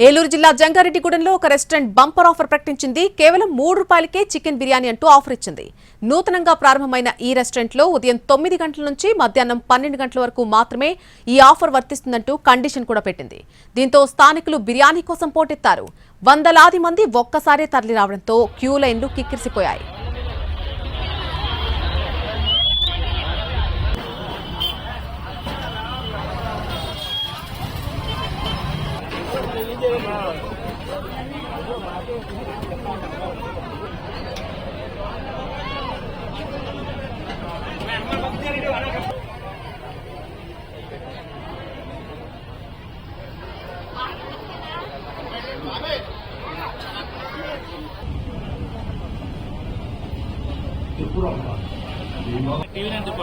ఏలూరు జిల్లా జంగారెడ్డిగూడెంలో ఒక restaurant bumper offer ప్రకటించింది. కేవలం ₹3 చికెన్ బిర్యానీ అంటూ ఆఫర్ ఇచ్చింది. నూతనంగా ప్రారంభమైన ఈ రెస్టారెంట్లో ఉదయం 9 గంటల నుంచి మధ్యాహ్నం 12 గంటల వరకు మాత్రమే ఈ ఆఫర్ వర్తిస్తుందంటూ కండిషన్ కూడా పెట్టింది. దీంతో స్థానికులు బిర్యానీ కోసం పోటెత్తారు. వందలాది మంది ఒక్కసారే తరలి రావడంతో క్యూ లైన్లు కిక్కిరిసిపోయాయి. టీవీ 9